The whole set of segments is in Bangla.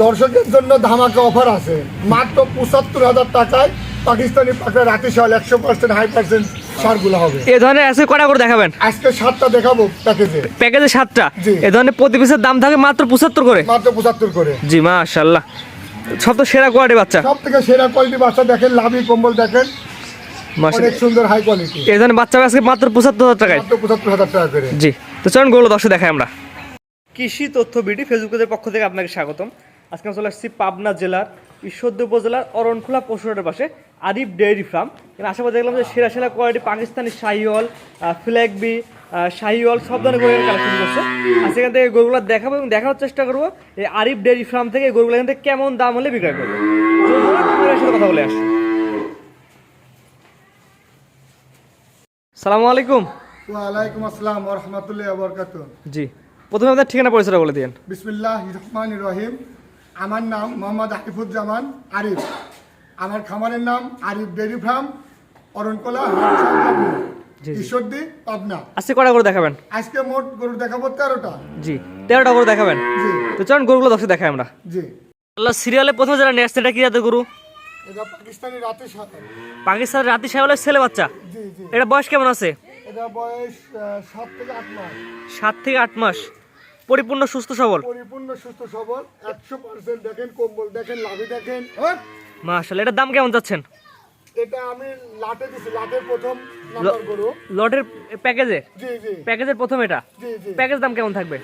দর্শকের জন্য ধামাকা অফার আছে মাত্র ৭৫,০০০ টাকায় পাকিস্তানি পাকড়া রাতি শাল ১০০% হাই পার্সেন্ট সারগুলো হবে। এই ধরনের আছে কটা করে দেখাবেন? আজকে ৭টা দেখাবো প্যাকেজে ৭টা। জি। এই ধরনের প্রতি পিসের দাম থাকে মাত্র ৭৫ করে। মাত্র ৭৫ করে। জি মাশাআল্লাহ, সব তো সেরা কোয়ালিটি বাচ্চা। সব থেকে সেরা কোয়ালিটি বাচ্চা দেখেন, লাভি কম্বল দেখেন, অনেক সুন্দর হাই কোয়ালিটি। এই ধরনের বাচ্চা আজকে মাত্র ৭৫,০০০ টাকায়। মাত্র ৭৫,০০০ টাকা করে। জি, তো চলুন গোগুলো দর্শক দেখাই আমরা। কৃষি তথ্য বিডি ফেসবুক পেজের পক্ষ থেকে আপনাকে স্বাগতম। আজকে আমি চলে আসছি পাবনা জেলার ঈশ্বরদী উপজেলার অরণখোলা পশুহাটের পাশে আরিফ ডেয়ারি ফার্ম। এখানে আশেপাশে দেখলাম যে সেরা সেরা কোয়ালিটি পাকিস্তানি শাহিওয়াল, ফ্ল্যাগবি, শাহিওয়াল সব ধরনের গরুর কালেকশন করছে। আর সেখান থেকে গরুগুলো দেখাবো এবং দেখার চেষ্টা করবো এই আরিফ ডেয়ারি ফার্ম থেকে এই গরুগুলো এখান থেকে কেমন দাম হলে বিক্রয় করবো। সাথে কথা বলে আসি। সালামু আলাইকুম। ওয়ালাইকুম আসসালাম ওয়া রাহমাতুল্লাহি ওয়া বারাকাতুহু। জি, প্রথমে আপনার ঠিকানা পরিচয়টা বলে দিন। বিসমিল্লাহির রহমানির রহিম। আমার নাম মোহাম্মদ আকিফুজ্জামান আরিফ। আমার খামারের নাম আরিফ ডেয়ারি ফার্ম, অরণকোলা, ঈশ্বরদী, পাবনা। আজকে কটা গরু দেখাবেন? আজকে মোট গরু দেখাবো 13টা। জি, 13টা গরু দেখাবেন। জি। তো চলুন গরুগুলো দর্শক দেখাই আমরা। জি। আল্লাহ সিরিয়ালে প্রথমে যারা নিয়ে আসছে এটা কি জাতের গরু? এটা পাকিস্তানি রাতে সাথে। পাকিস্তানের রাতি শাহিওয়ালের ছেলে বাচ্চা। জি জি। এটা বয়স কেমন আছে? এটা বয়স 7 থেকে 8 মাস। 7 থেকে 8 মাস। পরিপূর্ণ সুস্থ সবল। পরিপূর্ণ সুস্থ সবল, 100% দেখেন, কম্বল দেখেন, লাভি দেখেন। মাশাআল্লাহ, এটার দাম কেমন যাচ্ছেন? এটা আমি লাটে দিছি, লাটের প্রথম নাম্বার গরু। লটের প্যাকেজে? জি জি। প্যাকেজের প্রথম এটা। জি জি। প্যাকেজ দাম কেমন থাকবে?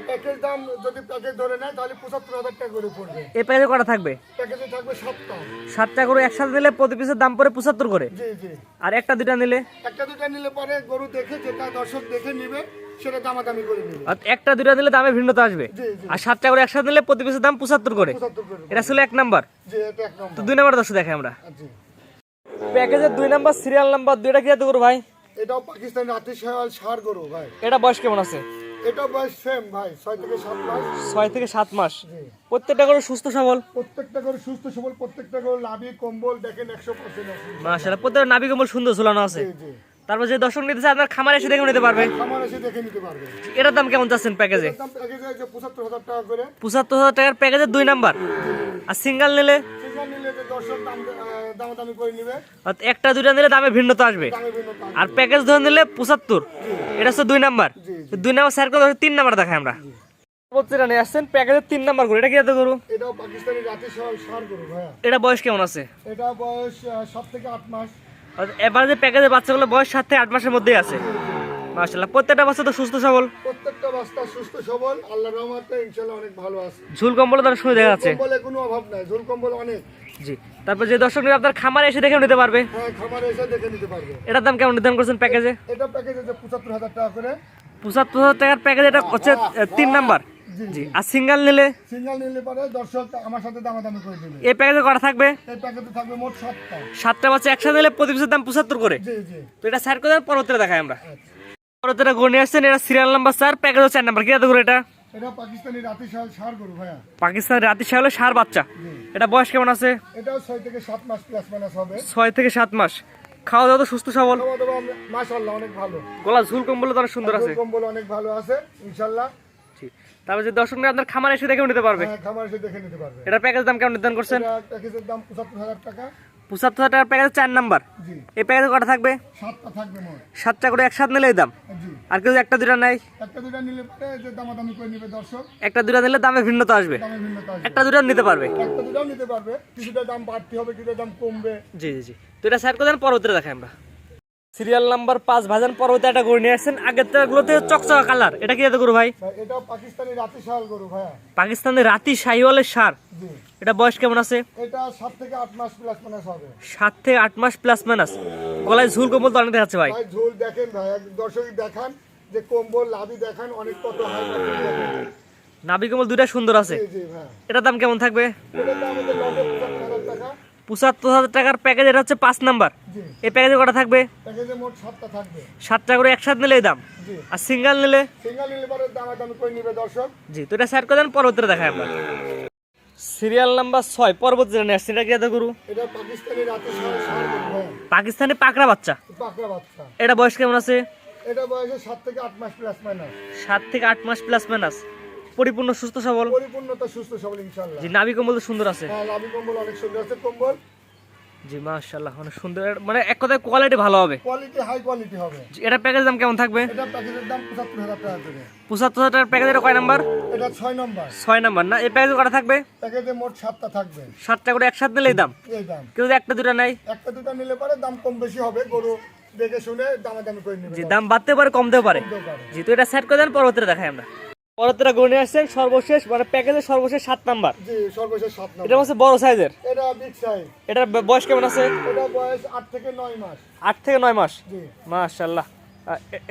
প্যাকেজ দাম যদি প্যাকেজ ধরে নেয় তাহলে ৭৫,০০০ টাকা করে পড়বে। এই প্যাকেজে কটা থাকবে? প্যাকেজে থাকবে 7টা। 7টা গরু একসাথে নিলে প্রতি পিসের দাম পড়ে 75 করে। জি জি। আর একটা দুটা নিলে? একটা দুটা নিলে পরে গরু দেখে যেটা দর্শক দেখে নিবে সেটা দামাদামি করে নিবে। আর একটা দুটা নিলে দামে ভিন্নতা আসবে। জি জি। আর 7টা গরু একসাথে নিলে প্রতি পিসের দাম 75 করে। ৭৫ করে। এটা ছিল 1 নাম্বার। জি, এটা এক তো নম্বর। 2 নাম্বার দর্শক দেখাই আমরা। জি। প্যাকেজের 2 নাম্বার সিরিয়াল নাম্বার 2টা কি জাতের গরু ভাই? এটাও পাকিস্তানি রাতে শাল সার গরু ভাই। এটা বয়স কেমন আছে? এটা বয়স সেম ভাই, 6 থেকে 7 মাস। 6 থেকে 7 মাস। জি। প্রত্যেকটা গরু সুস্থ সবল। প্রত্যেকটা গরু সুস্থ সবল, প্রত্যেকটা গরু লাভি কম্বল দেখেন 100% আছে। মাশাআল্লাহ, প্রত্যেকটা নাভি কম্বল সুন্দর ঝুলানো আছে। জি জি। তারপর যে দর্শক নিতে চায় আপনার খামারে এসে দেখে নিতে পারবে। খামার এসে দেখে নিতে পারবে। এটার দাম কেমন যাচ্ছেন প্যাকেজে? এটার দাম প্যাকেজে আছে ৭৫,০০০ টাকা করে। ৭৫,০০০ টাকার প্যাকেজের 2 নাম্বার। আর সিঙ্গেল নিলে? সিঙ্গেল নিলে যে দর্শক দামাদামি করে নিবে। আর একটা দুইটা নিলে দামে ভিন্নতা আসবে। দামে ভিন্ন দাম। আর প্যাকেজ ধরে নিলে ৭৫। এটা হচ্ছে 2 নাম্বার। জি, 2 নাম্বার স্যার করে 3 নাম্বার দেখাই আমরা। প্রত্যেকটা নিয়ে আসছেন প্যাকেজের 3 নাম্বার করে। এটা কি জাতের গরু? এটাও পাকিস্তানি রাতে শাল সার গরু ভাইয়া। এটা বয়স কেমন আছে? এটা বয়স 7 থেকে 8 মাস। আর এবার যে প্যাকেজের বাচ্চাগুলো বয়স 7 থেকে 8 মাসের মধ্যেই আছে। মাশাআল্লাহ, প্রত্যেকটা বাচ্চা তো সুস্থ সবল। প্রত্যেকটা বাচ্চা সুস্থ সবল, আল্লাহর রহমতে ইনশাআল্লাহ অনেক ভালো আছে। ঝুল কম্বল তার শুনে দেখা যাচ্ছে। কম্বলে কোনো অভাব নাই, ঝুল কম্বল অনেক। জি, তারপর যে দর্শক নিয়ে আপনার খামারে এসে দেখে নিতে পারবে। হ্যাঁ, খামারে এসে দেখে নিতে পারবে। এটার দাম কেমন নির্ধারণ করছেন প্যাকেজে? এটা প্যাকেজে যে ৭৫,০০০ টাকা করে। ৭৫,০০০ টাকার প্যাকেজ, এটা হচ্ছে 3 নাম্বার। জি। আর সিঙ্গেল নিলে? সিঙ্গেল নিলে পরে দর্শক আমার সাথে দামাদামি করে দিবে। এই প্যাকেজে কটা থাকবে? এই প্যাকেজে থাকবে মোট 7টা। 7টা বাচ্চা একসাথে নিলে প্রতি পিসের দাম 75 করে। জি জি। তো এটা স্যার করে পরবর্তীতে দেখাই আমরা। পরবর্তীতে গড়ে নিয়ে আসছেন, এটা সিরিয়াল নাম্বার 4, প্যাকেজ 4 নাম্বার। কি জাতের গরু এটা? এটা পাকিস্তানি রাতে শাল সার গরু ভাইয়া। পাকিস্তানের রাতি শাহিওয়ালের ষাঁড় বাচ্চা। এটা বয়স কেমন আছে? এটাও 6 থেকে 7 মাস প্লাস মাইনাস হবে। 6 থেকে 7 মাস। খাওয়া দাওয়া তো সুস্থ সবল। মাশাআল্লাহ অনেক ভালো। গলা ঝুল কম্বল তো অনেক সুন্দর আছে। ঝুল কম্বল অনেক ভালো আছে ইনশাআল্লাহ। তারপর যে দর্শক নিয়ে আপনার খামারে এসে দেখে নিতে পারবে। হ্যাঁ, খামার এসে দেখে নিতে পারবে। এটার প্যাকেজ দাম কেমন নির্ধারণ করছেন? এটা প্যাকেজের দাম ৭৫,০০০ টাকা। ৭৫,০০০ টাকার প্যাকেজ 4 নাম্বার। জি। এই প্যাকেজে কটা থাকবে? 7টা থাকবে মোট। 7টা করে একসাথে নিলে এই দাম। জি। আর কেউ একটা দুটা নাই? একটা দুটা নিলে পরে যে দামাদামি করে নিবে দর্শক। একটা দুটা নিলে দামে ভিন্নতা আসবে। দামে ভিন্নতা আসবে। একটা দুটা নিতে পারবে। একটা দুটাও নিতে পারবে, কিছুটা দাম বাড়তি হবে, কিছুটা দাম কমবে। জি জি জি। তো এটা স্যার করে পরবর্তীতে দেখাই আমরা। সিরিয়াল নাম্বার 5 ভাজন পরবর্তী একটা গরু নিয়ে আসছেন। আগের গুলোতে চকচকা কালার। এটা কি জাতের গরু ভাই? ভাই এটাও পাকিস্তানি রাতে শাল গরু ভাইয়া। পাকিস্তানের রাতি শাহিওয়ালের ষাঁড়। জি। এটা বয়স কেমন আছে? এটা 7 থেকে 8 মাস প্লাস মাইনাস হবে। 7 থেকে 8 মাস প্লাস মাইনাস। গলায় ঝুল কম্বল তো অনেক দেখাচ্ছে ভাই। ভাই ঝোল দেখেন ভাই, দর্শক দেখান যে কম্বল লাভি দেখান, অনেক কত হাই দেখেন। নাভি কম্বল দুইটা সুন্দর আছে। জি জি ভাই। এটার দাম কেমন থাকবে? এটার দাম হচ্ছে ৭৫,০০০ টাকা। ৭৫,০০০ টাকার প্যাকেজ, এটা হচ্ছে 5 নাম্বার। জি। এই প্যাকেজে কটা থাকবে? প্যাকেজে মোট 7টা থাকবে। 7টা করে একসাথে নিলে এই দাম। জি। আর সিঙ্গেল নিলে? সিঙ্গেল নিলে পরে দামাদামি করে নিবে দর্শক। জি। তো এটা স্যার করে পরবর্তীতে দেখাই আমরা। সিরিয়াল নাম্বার 6 পরবর্তী নিয়ে আসছেন। এটা কি জাতের গরু? এটা পাকিস্তানি রাতে শাল সার গরু ভাই। পাকিস্তানি পাকড়া বাচ্চা। পাকড়া বাচ্চা। এটা বয়স কেমন আছে? এটা বয়সে 7 থেকে 8 মাস প্লাস মাইনাস। 7 থেকে 8 মাস প্লাস মাইনাস। পরিপূর্ণ সুস্থ সবল, পরিপূর্ণতা সুস্থ সবল ইনশাআল্লাহ। জি নাভি কম্বল তো সুন্দর আছে, হ্যাঁ নাভি কম্বল অনেক সুন্দর আছে কম্বল। জি মাশাআল্লাহ অনেক সুন্দর, মানে এক কথায় কোয়ালিটি ভালো হবে, কোয়ালিটি হাই কোয়ালিটি হবে। জি, এটা প্যাকেজ দাম কেমন থাকবে? এটা প্যাকেজের দাম ৭৫,০০০ টাকা করে। ৭৫,০০০ টাকার প্যাকেজ, এটা কয় নাম্বার? এটা 6 নম্বর। 6 নাম্বার না? এই প্যাকেজে কটা থাকবে? প্যাকেজে মোট 7টা থাকবে। 7টা করে একসাথে নিলেই দাম, এই দাম। কেউ যদি একটা দুটা নেয় একটা দুটো নিলে পরে দাম কম বেশি হবে, গরু দেখে শুনে দামাদামি করে নেবে। জি দাম বাড়তে পারে কমতেও পারে। কমতেও পারে। জি তো এটা সেট করে দেন, পরবর্তীতে দেখাই আমরা। পরবর্তীতে গণে আসছেন সর্বশেষ, মানে প্যাকেজের সর্বশেষ 7 নাম্বার, জি সর্বশেষ 7 নম্বর। এটা হচ্ছে বড় সাইজের, এটা বিগ সাইজ। এটার বয়স কেমন আছে? এটা বয়স 8 থেকে 9 মাস। 8 থেকে 9 মাস, জি মাশাআল্লাহ।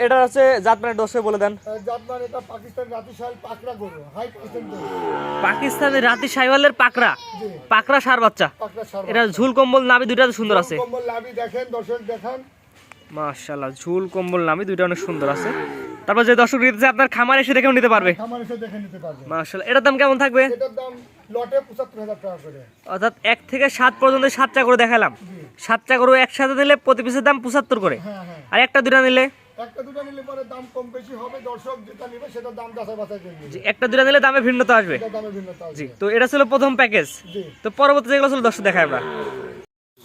এটা হচ্ছে জাত মানে দর্শক বলে দেন। জাতমান এটা পাকিস্তান রাতিশাল পাকড়া গরু, হাই পার্সেন্ট গরু। পাকিস্তানি রাতি সাইওয়ালের পাকড়া, জি পাকড়া সার বাচ্চা। পাকড়া সার। এটা ঝুল কম্বল নাভি দুইটা সুন্দর আছে, কম্বল লাভি দেখেন, দর্শক দেখান। মাশাআল্লাহ ঝুল কম্বল নাভি দুইটা অনেক সুন্দর আছে। তারপর যে দর্শক নিতে চায় আপনার খামার এসে দেখেও নিতে পারবে। খামার এসে দেখে নিতে পারবে। মাশাআল্লাহ এটার দাম কেমন থাকবে? এটার দাম লটে ৭৫,০০০ টাকা করে। অর্থাৎ 1 থেকে 7 পর্যন্ত 7টা করে দেখালাম, 7টা করে একসাথে নিলে প্রতি পিসের দাম 75 করে, হ্যাঁ হ্যাঁ। আর একটা দুটা নিলে একটা দুটো নিলে পরে দাম কম বেশি হবে, দর্শক যেটা নেবে সেটা দাম যাচাই বাছাই করে নেবে। জি একটা দুটা নিলে দামে ভিন্নতা আসবে। এটা দামে ভিন্নতা আছে। জি তো এটা ছিল প্রথম প্যাকেজ। জি তো পরবর্তী যেগুলো ছিল দর্শক দেখাই আমরা।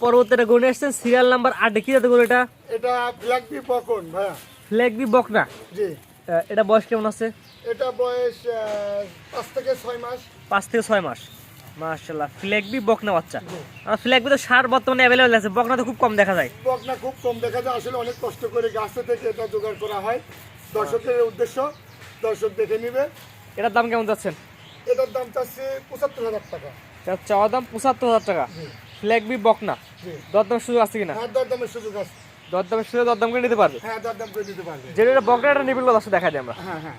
পরবর্তীটা গুনে আসছেন সিরিয়াল নাম্বার 8 কি জাতের গরু এটা? এটা ব্ল্যাক বি বকন ভাইয়া। ফ্ল্যাগ বি বকনা, জি এটা বয়স কেমন আছে? এটা বয়স 5 থেকে 6 মাস। 5 থেকে 6 মাস, মাশাআল্লাহ ফ্ল্যাগ বি বকনা বাচ্চা। আর ফ্ল্যাগ বি তো সার বর্তমানে অ্যাভেলেবল আছে, বকনা তো খুব কম দেখা যায়। বকনা খুব কম দেখা যায়, আসলে অনেক কষ্ট করে গাছ থেকে এটা জোগাড় করা হয় দর্শকের উদ্দেশ্য, দর্শক দেখে নিবে। এটার দাম কেমন যাচ্ছেন? এটার দাম চাচ্ছি ৭৫,০০০ টাকা। এটার চাওয়া দাম ৭৫,০০০ টাকা। জি ফ্ল্যাগ বি বকনা, জি দরদামের সুযোগ আছে কিনা? হ্যাঁ দরদামের সুযোগ আছে। দরদামের সুযোগ দরদাম করে নিতে পারবে। হ্যাঁ দরদাম করে দিতে পারবে। যেটা বকনা এটা নিবিল দর্শক দেখা যায় আমরা। হ্যাঁ হ্যাঁ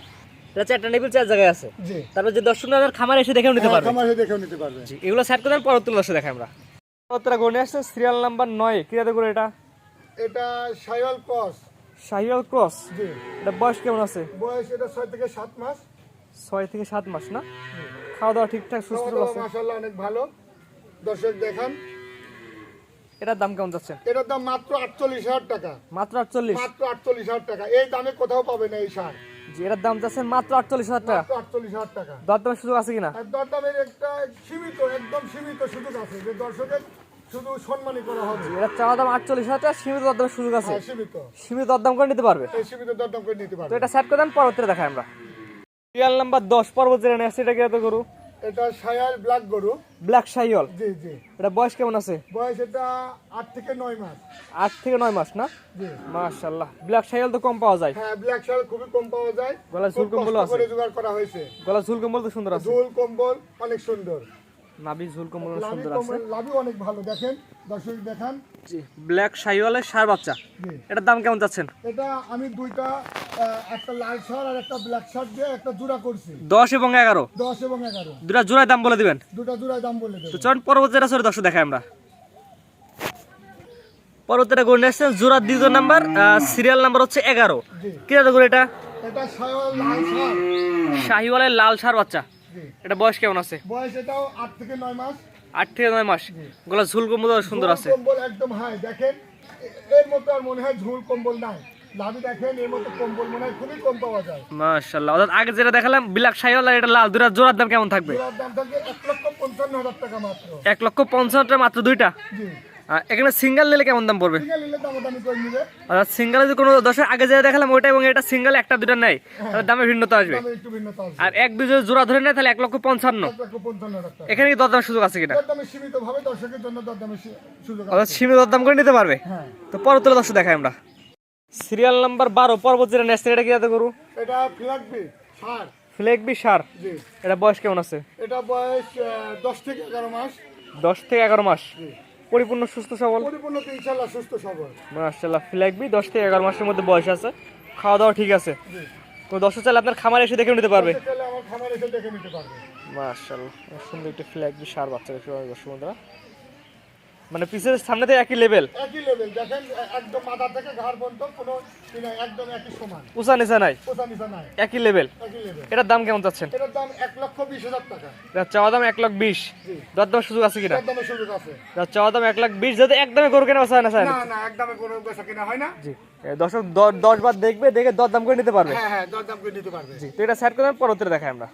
এটা 4টা নিবিল 4 জায়গায় আছে। জি তারপর যে দর্শকরা খামার এসে দেখেও নিতে পারবে। খামার এসে দেখেও নিতে পারবে। জি এগুলো সেট করে দেন, পরবর্তী দর্শক দেখাই আমরা। পরবর্তীটা গনে আসছে সিরিয়াল নাম্বার 9 কি জাতের গরু এটা? এটা শাইওয়াল ক্রস। শাহিওয়াল ক্রস, জি এটা বয়স কেমন আছে? বয়স এটা 6 থেকে 7 মাস। 6 থেকে 7 মাস না? খাওয়া দাওয়া ঠিকঠাক সুস্থ আছে? মাশাআল্লাহ অনেক ভালো, দর্শক দেখান। এটার দাম কেমন যাচ্ছে? এটার দাম মাত্র 48,০০০ টাকা। মাত্র 48। মাত্র 48,০০০ টাকা, এই দামে কোথাও পাবে না এই সার। জি এটার দাম যাচ্ছে মাত্র 48,০০০ টাকা। মাত্র 48,০০০ টাকা। দরদামের সুযোগ আছে কিনা? আর দরদামের একটা সীমিত, একদম সীমিত সুযোগ আছে, যে দর্শকের শুধু সম্মানই করা হবে। এটার চাওয়া দাম 48,০০০ টাকা, সীমিত দরদামের সুযোগ আছে। হ্যাঁ, সীমিত সীমিত দরদাম করে নিতে পারবে। এই সীমিত দরদাম করে নিতে তো পারবে। এটা সেট করে দেন, পরবর্তীতে দেখাই আমরা। সিরিয়াল নাম্বার 10 পর্বত জেনে আসছে, এটা কি এত গরু? এটা শায়াল ব্ল্যাক গরু। ব্ল্যাক শাহিওয়াল, জি জি এটা বয়স কেমন আছে? বয়স এটা 8 থেকে 9 মাস। 8 থেকে 9 মাস না? জি মাশাআল্লাহ ব্ল্যাক শাহিওয়াল তো কম পাওয়া যায়। হ্যাঁ ব্ল্যাক শায়াল খুবই কম পাওয়া যায়। গলায় খুব ঝুল কম্বল কষ্ট আছে। করে জোগাড় করা হয়েছে। গলা ঝুল কম্বল তো সুন্দর আছে, ঝুল কম্বল অনেক সুন্দর। নাভি ঝুল কম্বল লাভি সুন্দর আছে। কম্বল লাভি অনেক ভালো, দেখেন দর্শক দেখান। জি ব্ল্যাক শাহিওয়ালের সার বাচ্চা। জি এটার দাম কেমন যাচ্ছেন? এটা আমি দুইটা একটা লাল শার্ট আর একটা ব্ল্যাক শার্ট দিয়ে একটা জোড়া করছি। 10 এবং 11 10 এবং 11 দুটা জোড়ায় দাম বলে দিবেন। দুটা জোড়ায় দাম বলে তো দেবো। চলুন পরবর্তীটা সরে দর্শক দেখাই আমরা। পরবর্তীটা গরু নিয়ে আসছেন জোড়ার দ্বিতীয় নাম্বার, সিরিয়াল নাম্বার হচ্ছে 11। জি কি জাতের গরু এটা? এটা শায়াল লাল শার্ট। শাহিওয়ালের লাল সার বাচ্চা। জি এটা বয়স কেমন আছে? বয়স এটাও 8 থেকে 9 মাস। 8 থেকে 9 মাস। গলা ঝুল কম্বল সুন্দর আছে। ঝুল কম্বল একদম হাই, দেখেন এর মতো আর মনে হয় ঝুল কম্বল নাই। লাভি দেখেন এর মতো কম্বল মনে হয় খুবই কম পাওয়া যায়। মাশাআল্লাহ। অর্থাৎ আগে যেটা দেখালাম ব্ল্যাক শাহিওয়াল আর এটা লাল, দুটা জোড়ার দাম কেমন থাকবে? জোড়ার দাম থাকে 1,55,000 টাকা মাত্র। 1,55,000 টাকা মাত্র দুইটা। জি এখানে সিঙ্গেল নিলে কেমন দাম পড়বে? সিঙ্গেল নিলে দামাদামি করে নিবে। অর্থাৎ সিঙ্গেলে যদি কোনো দর্শক আগে যেটা দেখালাম ওইটা এবং এটা সিঙ্গেল একটা দুটা নেয়, তাহলে দামে ভিন্নতা আসবে। দামে একটু ভিন্নতা আছে। আর এক দুই যদি জোড়া ধরে নেয় তাহলে 1,55,000। 1,55,000 টাকা। এখানে কি দরদামের সুযোগ আছে কিনা? দরদামে সীমিত ভাবে দর্শকের জন্য দরদামে সুযোগ আছে। অর্থাৎ সীমিত দরদাম করে নিতে পারবে। হ্যাঁ তো পরবর্তী দর্শক দেখাই আমরা। সিরিয়াল নাম্বার 12 পর্বত জেনে নেক্সট, এটা কি জাতের গরু? এটা ফ্ল্যাগবি সার। ফ্লেক বি সার, জি এটা বয়স কেমন আছে? এটা বয়স 10 থেকে 11 মাস। 10 থেকে 11 মাস, জি পরিপূর্ণ সুস্থ সবল। পরিপূর্ণ তো ইনশাআল্লাহ সুস্থ সবল। মাশাআল্লাহ ফ্লেক বি 10 থেকে 11 মাসের মধ্যে বয়স আছে, খাওয়া দাওয়া ঠিক আছে। জি কোনো দর্শক চাইলে আপনার খামারে এসে দেখে নিতে পারবে। তাহলে আমার খামার এসে দেখে নিতে পারবে। মাশাআল্লাহ সুন্দর একটা ফ্ল্যাগ বি সার বাচ্চা দেখতে পাবেন দর্শক বন্ধুরা। মানে পিছের সামনে থেকে একই লেভেল, একই লেভেল দেখেন, একদম মাথা থেকে ঘাড় পর্যন্ত কোনো ই নাই, একদম একই সমান, উঁচা নিচা নাই, কোথা নিচা নাই, একই লেভেল। একই লেভেল। এটার দাম কেমন চাচ্ছেন? এটার দাম 1,20,000 টাকা। এটার চাওয়া দাম 1,20,000। জি দরদামের সুযোগ আছে কিনা? একদমে সুযোগ আছে। এটার চাওয়া দাম 1,20,000, যদি একদমে গরু কেনা চায় না চায় না। না না একদমে কোনো বেচা কিনা হয় না। জি দর্শক 10 বার দেখবে, দেখে দরদাম করে নিতে পারবে। হ্যাঁ হ্যাঁ দরদাম করে নিতে পারবে। জি তো এটা সেট করে পরবর্তীতে দেখাই আমরা।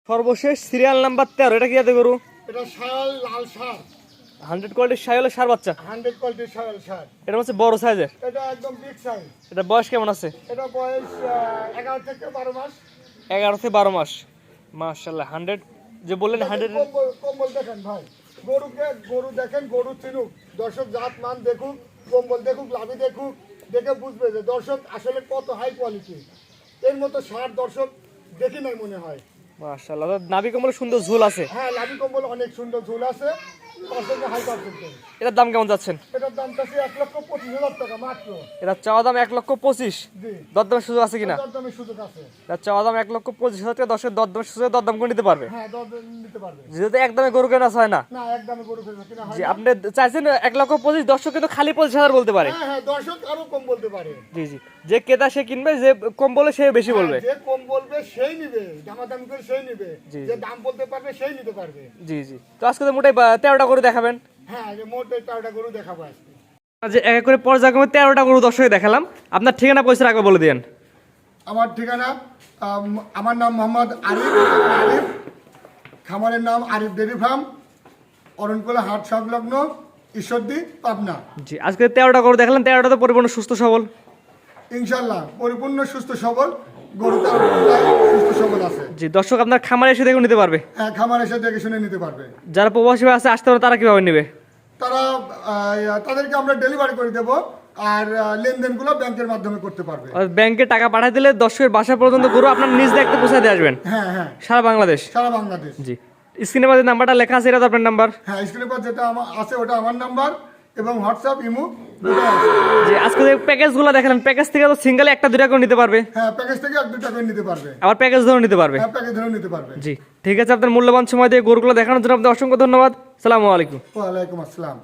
সর্বশেষ সিরিয়াল নাম্বার 13, এটা কি জাতের গরু? এটা শায়াল লাল ষাঁড়, 100 কোয়ালিটির শাহিওয়ালের ষাঁড় বাচ্চা। 100 কোয়ালিটির শায়াল ষাঁড়। এটা হচ্ছে বড় সাইজের। এটা একদম বিগ সাইজ। এটা বয়স কেমন আছে? এটা বয়স 11 থেকে 12 মাস। 11 থেকে 12 মাস। মাশাআল্লাহ, 100 যে বললেন 100 কম্বল দেখেন ভাই, গরু দেখেন, গরু চিনুক দর্শক, জাত মান দেখুক, কম্বল দেখুক, লাভি দেখুক, দেখে বুঝবে যে দর্শক আসলে কত হাই কোয়ালিটি। এর মতো ষাঁড় দর্শক দেখি নাই মনে হয়। মাশাআল্লাহ, নাভি কম্বলে সুন্দর ঝোল আছে। হ্যাঁ, লাভি কম্বল অনেক সুন্দর ঝুল আছে, পার্সেন্টে হাই পার্সেন্টেজ। এটার দাম কেমন যাচ্ছেন? এটার দামটা আছে 1,25,000 টাকা মাত্র। এটা চাওয়া দাম 1,25,000। জি, দরদামের সুযোগ আছে কিনা? দরদামের সুযোগ আছে। এটা চাওয়া দাম 1,25,000 টাকা, দর্শকের দরদামের সুযোগে দরদাম করে নিতে পারবে। হ্যাঁ, দরদাম নিতে পারবে। যেহেতু একদমে গরু কেনা হয় না, না, একদমে গরু কিনা হয় যে না। আপনি চাইছেন 1,25,000, দর্শক কিন্তু খালি 25,000 বলতে পারে। হ্যাঁ হ্যাঁ, দর্শক আরো কম বলতে পারে। জি জি, যে ক্রেতা সে কিনবে, যে কম বলে সে বেশি বলবে। যে কম বলবে সেই নিবে, দামাদামি করে সেই নিবে, জি, যে দাম বলতে পারবে সেই নিতে পারবে। জি জি, তো আজকে তো মোটাই 13টা গরু দেখাবেন। হ্যাঁ, যে মোট 4টা গরু দেখাবো আজকে। যে এক এক করে পর্যায়ক্রমে 13টা গরু দর্শকে দেখালাম। আপনার ঠিকানা পয়সা আগে বলে দিন। আমার ঠিকানা, আমার নাম মোহাম্মদ আরিফ। খামারের নাম আরিফ ডেইরি ফার্ম, অরণকুলা হাট সংলগ্ন, ঈশ্বরদী, পাবনা। জি, আজকে 13টা গরু দেখালাম, 13টা তো পরিপূর্ণ সুস্থ সবল। ইনশাল্লাহ পরিপূর্ণ সুস্থ সবল গরু, তার সুস্থ সবল আছে। জি, দর্শক আপনার খামারে এসে দেখে নিতে পারবে। হ্যাঁ, খামার এসে দেখে শুনে নিতে পারবে। যারা প্রবাসী আছে আসতে পারে, তারা কিভাবে নেবে? তারা তাদেরকে আমরা ডেলিভারি করে দেব, আর লেনদেনগুলো ব্যাংকের মাধ্যমে করতে পারবে। আর ব্যাংকে টাকা পাঠিয়ে দিলে দর্শকের বাসা পর্যন্ত গরু আপনার নিজ দেখতে পৌঁছে দিয়ে আসবেন। হ্যাঁ হ্যাঁ, সারা বাংলাদেশ। সারা বাংলাদেশ। জি, স্ক্রিনে যে নাম্বারটা লেখা আছে, এটা তো আপনার নাম্বার। হ্যাঁ, স্ক্রিনের পর যেটা আমার আছে ওটা আমার নাম্বার, এবং হোয়াটসঅ্যাপ, ইমো দুটোই আছে। জি, আজকে যে প্যাকেজগুলো দেখালেন, প্যাকেজ থেকে তো সিঙ্গেলে 1-2 করে নিতে পারবে, হ্যাঁ, প্যাকেজ থেকে 1-2 টাকা নিতে পারবে, আবার প্যাকেজ ধরে নিতে পারবে। হ্যাঁ, প্যাকেজ ধরেও নিতে পারবে। জি, ঠিক আছে, আপনার মূল্যবান সময় দিয়ে গরুগুলো দেখানোর জন্য আপনাদের অসংখ্য ধন্যবাদ। আসসালামু আলাইকুম। ওয়ালাইকুম আসসালাম।